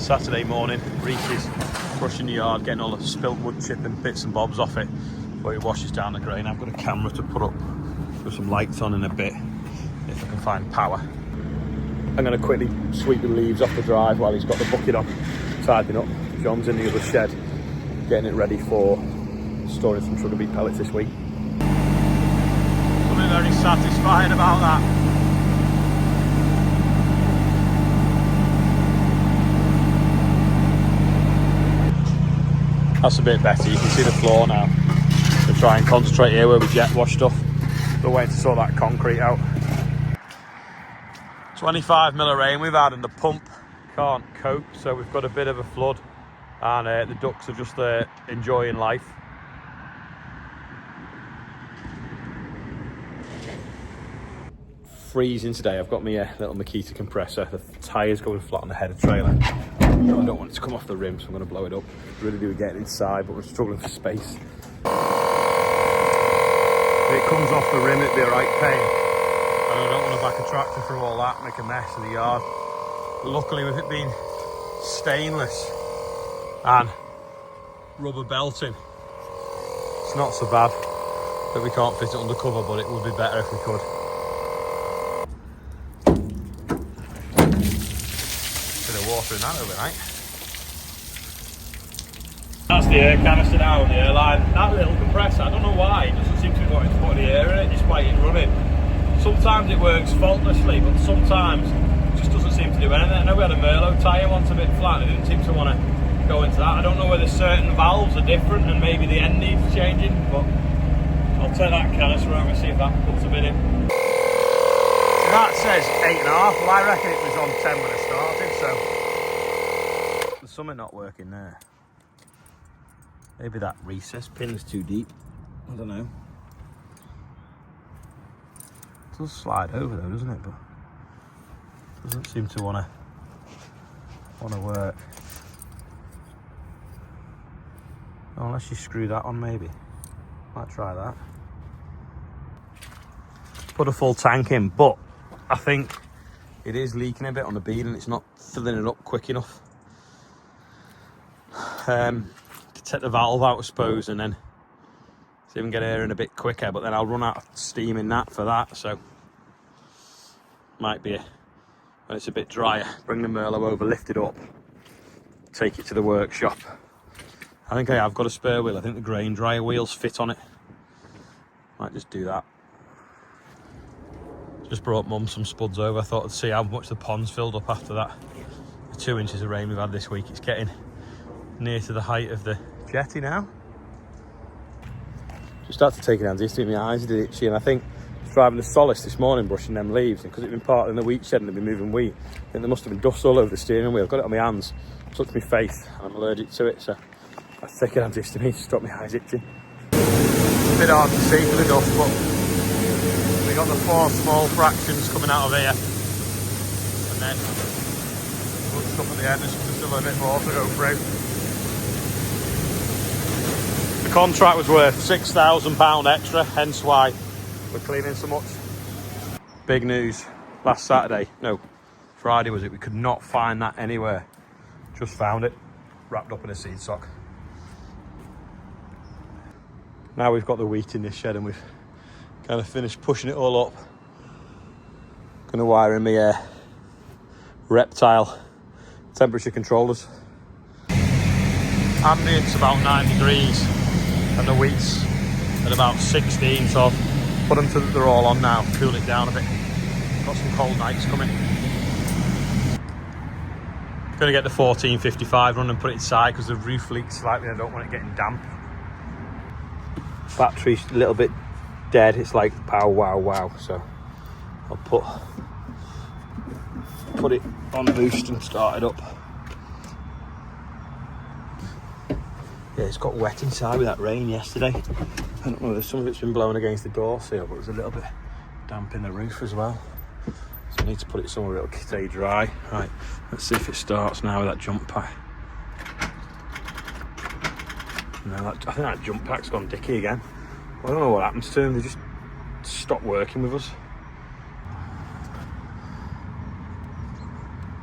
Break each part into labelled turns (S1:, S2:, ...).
S1: Saturday morning. Reese is brushing the yard, getting all the spilt wood chip and bits and bobs off it before he washes down the grain. I've got a camera to put up with some lights on in a bit, if I can find power. I'm going to quickly sweep the leaves off the drive while he's got the bucket on, tidying up. John's in the other shed, getting it ready for storing some sugar beet pellets this week. Something very satisfying about that. That's a bit better. You can see the floor now. So try and concentrate here where we jet wash stuff. We're waiting to sort that concrete out. 25 mil of rain we've had and the pump can't cope, so we've got a bit of a flood, and the ducks are just enjoying life. Freezing today. I've got my little Makita compressor. The tyre's going flat on the header trailer. I don't want it to come off the rim, so I'm going to blow it up. Really do get it inside, but we're struggling for space. If it comes off the rim, it'd be a right pain. And I don't want to back a tractor through all that, make a mess of the yard. Luckily, with it being stainless and rubber belting, it's not so bad that we can't fit it under cover, but it would be better if we could. Bit of water in that overnight. That's the air canister now on the air line. That little compressor, I don't know why, it doesn't seem to be wanting to put any air in it despite it running. Sometimes it works faultlessly, but sometimes it just doesn't seem to do anything. I know we had a Merlot tyre once a bit flat, and it didn't seem to want to go into that. I don't know whether certain valves are different and maybe the end needs changing, but I'll take that canister over and see if that puts a bit in. So that says 8.5, well I reckon it was on 10 when I started, so there's something not working there. Maybe that recess pin's too deep, I don't know. It does slide over though, doesn't it? But it doesn't seem to want to work. Oh, unless you screw that on, maybe. Might try that. Put a full tank in, but I think it is leaking a bit on the bead and it's not filling it up quick enough. Take the valve out, I suppose, and then see if we can get air in a bit quicker, but then I'll run out of steam in that for that, so might be when it's a bit drier, bring the Merlot over, lift it up, take it to the workshop. I think I have got a spare wheel. I think the grain dryer wheels fit on it. Might just do that. Just brought Mum some spuds over. I thought I'd see how much the pond's filled up after that. The 2 inches of rain we've had this week. It's getting near to the height of the jetty now. Just started taking hands yesterday, my eyes did itchy, and I think I was driving the Solace this morning brushing them leaves, and because it'd been parked in the wheat shed and they'd been moving wheat, I think there must have been dust all over the steering wheel. I've got it on my hands, touched my face, and I'm allergic to it, so I was taking antihistamine to stop my eyes itching. It's a bit hard to see for the dust, but we got the 4 small fractions coming out of here, and then looks up at the end, there's still a bit more to go through. The contract was worth £6,000 extra, hence why we're cleaning so much. Big news, last Saturday, no, Friday was it, we could not find that anywhere. Just found it, wrapped up in a seed sock. Now we've got the wheat in this shed and we've kind of finished pushing it all up. Gonna wire in my reptile temperature controllers. Ambient's about 9 degrees. And the wheat's at about 16, so I've put them so that they're all on now, cool it down a bit. Got some cold nights coming. Gonna get the 1455 run and put it inside because the roof leaks slightly, I don't want it getting damp. Battery's a little bit dead, it's like pow wow wow, so I'll put it on boost and start it up. Yeah, it's got wet inside with that rain yesterday. I don't know, some of it's been blowing against the door sill, but there's a little bit damp in the roof as well. So I need to put it somewhere it'll stay dry. Right, let's see if it starts now with that jump pack. No, I think that jump pack's gone dicky again. I don't know what happens to them, they just stop working with us.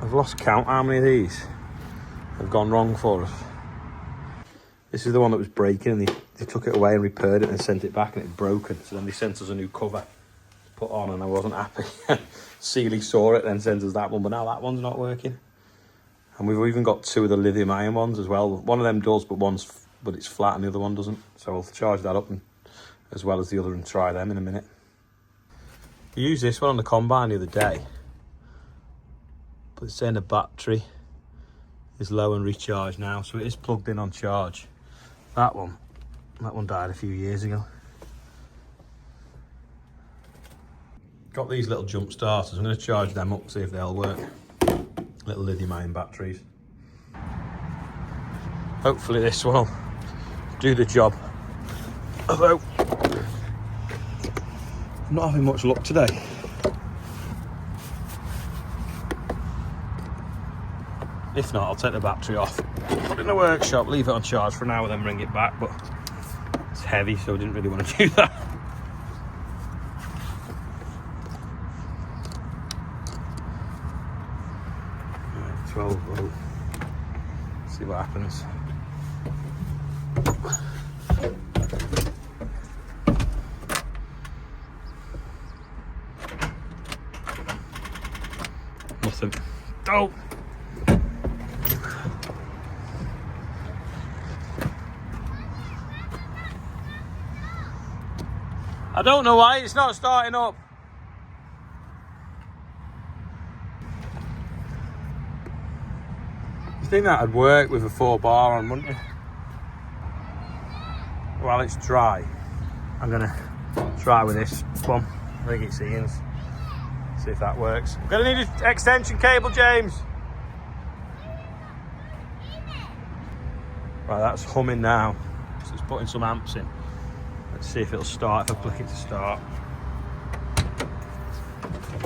S1: I've lost count how many of these have gone wrong for us. This is the one that was breaking, and they took it away and repaired it and sent it back, and it had broken. So then they sent us a new cover to put on, and I wasn't happy. Sealy saw it, then sent us that one, but now that one's not working. And we've even got 2 of the lithium ion ones as well. One of them does, but it's flat, and the other one doesn't. So I'll charge that up as well as the other and try them in a minute. I used this one on the combine the other day, but it's saying the battery is low and recharged now, so it is plugged in on charge. That one died a few years ago. Got these little jump starters. I'm going to charge them up, see if they'll work. Little lithium ion batteries. Hopefully this will do the job. Although I'm not having much luck today. If not, I'll take the battery off, put it in the workshop, leave it on charge for an hour, then bring it back. But it's heavy, so I didn't really want to do that. Right, 12 volt. See what happens. Nothing. Oh! I don't know why it's not starting up. You think that'd work with a 4-bar on, wouldn't you? While it's dry, I'm gonna try with this one, rig its ends, see if that works. I'm gonna need an extension cable, James. Right, that's humming now. So it's putting some amps in. Let's see if it'll start, if I click it to start.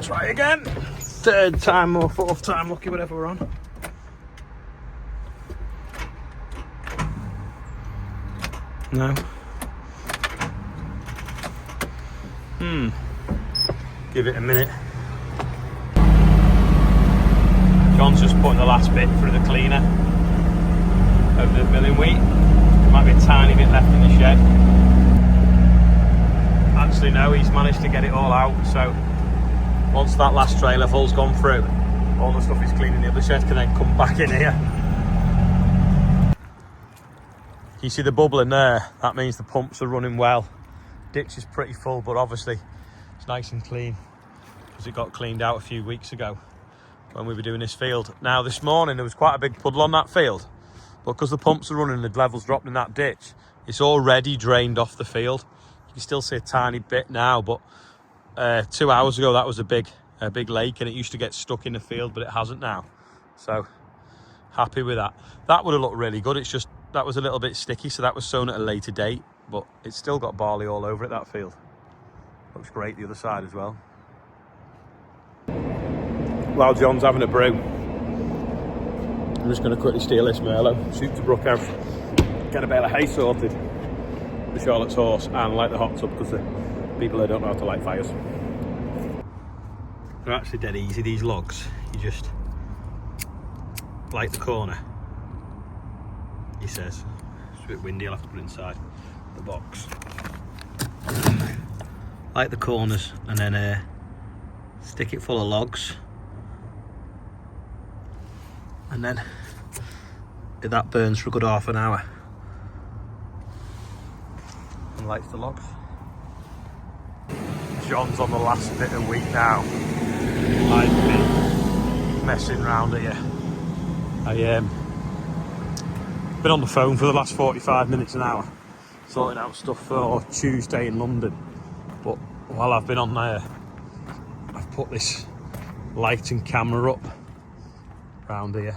S1: Try again. 3rd time or 4th time lucky, whatever we're on. No. Give it a minute. John's just putting the last bit through the cleaner of the milling wheat. There might be a tiny bit left in the shed. Actually no, he's managed to get it all out, so once that last trailer full's gone through, all the stuff he's cleaning the other shed can then come back in here. You see the bubble in there? That means the pumps are running well. Ditch is pretty full, but obviously it's nice and clean because it got cleaned out a few weeks ago when we were doing this field. Now this morning there was quite a big puddle on that field, but because the pumps are running and the level's dropped in that ditch, it's already drained off the field. You can still see a tiny bit now, but 2 hours ago that was a big lake, and it used to get stuck in the field, but it hasn't now. So happy with that. That would have looked really good. It's just that was a little bit sticky, so that was sown at a later date, but it's still got barley all over it, that field. Looks great the other side as well. While John's having a brew, I'm just going to quickly steal this Merlot, shoot to Brookhouse, get a bale of hay sorted for Charlotte's horse, and light the hot tub because the people who don't know how to light fires. They're actually dead easy, these logs. You just light the corner, he says. It's a bit windy, I'll have to put it inside the box. Light the corners and then stick it full of logs, and then that burns for a good half an hour and lights the logs. John's on the last bit of wheat now. I've been messing around here. I've been on the phone for the last 45 minutes, an hour, sorting out stuff for Tuesday in London. But while I've been on there, I've put this light and camera up around here.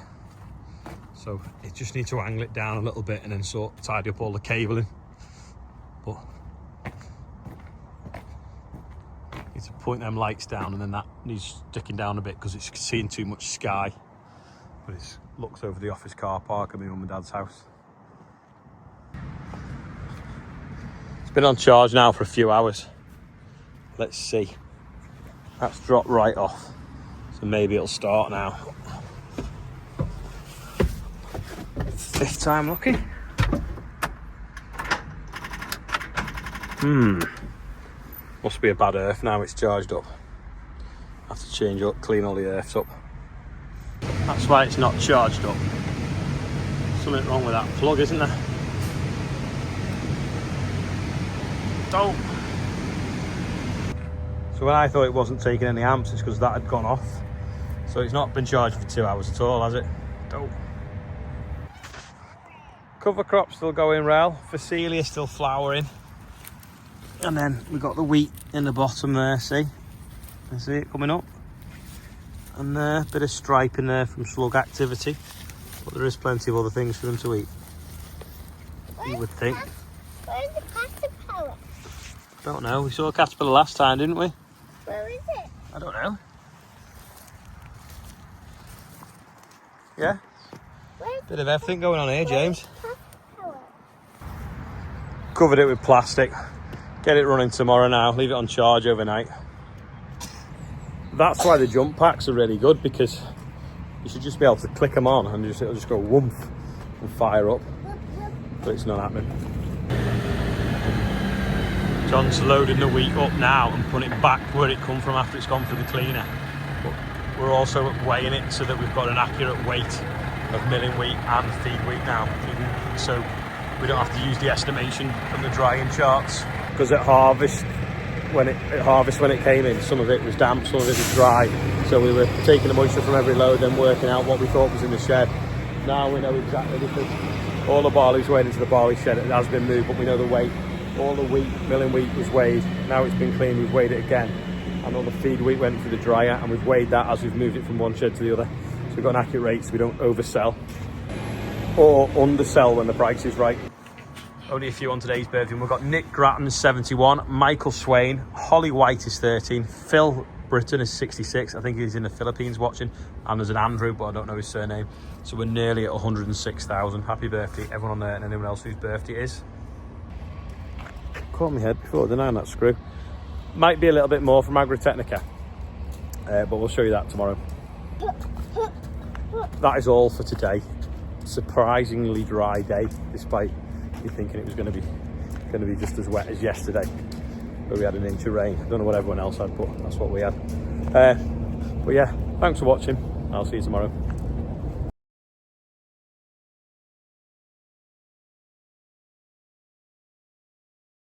S1: So it just needs to angle it down a little bit and then tidy up all the cabling. But need to point them lights down, and then that needs sticking down a bit because it's seeing too much sky. But it looks over the office car park at my mum and dad's house. It's been on charge now for a few hours. Let's see. That's dropped right off, so maybe it'll start now. 5th time lucky. Must be a bad earth now it's charged up. Have to change up, clean all the earths up. That's why it's not charged up. Something wrong with that plug, isn't there? Oh. So when I thought it wasn't taking any amps, it's because that had gone off. So it's not been charged for 2 hours at all, has it? Oh. Cover crop still going well. Phacelia still flowering. And then we've got the wheat in the bottom there, see? You see it coming up? And a bit of stripe in there from slug activity. But there is plenty of other things for them to eat. You would think.
S2: Where's the caterpillar?
S1: Don't know. We saw a caterpillar last time, didn't we?
S2: Where is it?
S1: I don't know. Yeah? Bit of everything going on here, James. Covered it with plastic. Get it running tomorrow now. Leave it on charge overnight. That's why the jump packs are really good, because you should just be able to click them on and it'll just go whoomph and fire up. But it's not happening. John's loading the wheat up now and putting it back where it come from after it's gone through the cleaner. But we're also weighing it so that we've got an accurate weight of milling wheat and feed wheat now. So we don't have to use the estimation from the drying charts. Because at harvest when it came in, some of it was damp, some of it was dry. So we were taking the moisture from every load and working out what we thought was in the shed. Now we know exactly, because all the barley's weighed into the barley shed. It has been moved, but we know the weight. All the wheat, milling wheat was weighed. Now it's been cleaned, we've weighed it again. And all the feed wheat went through the dryer, and we've weighed that as we've moved it from one shed to the other. So we've got an accurate rate so we don't oversell or undersell when the price is right. Only a few on today's birthday. We've got Nick Grattan, 71, Michael Swain, Holly White is 13, Phil Britton is 66. I think he's in the Philippines watching. And there's an Andrew, but I don't know his surname. So we're nearly at 106,000. Happy birthday, everyone on there, and anyone else whose birthday it is. Caught my head before, didn't I, on that screw? Might be a little bit more from Agritechnica, but we'll show you that tomorrow. That is all for today. Surprisingly dry day, despite you thinking it was going to be just as wet as yesterday, where we had an inch of rain. I don't know what everyone else had, but that's what we had. But yeah, thanks for watching. I'll see you tomorrow.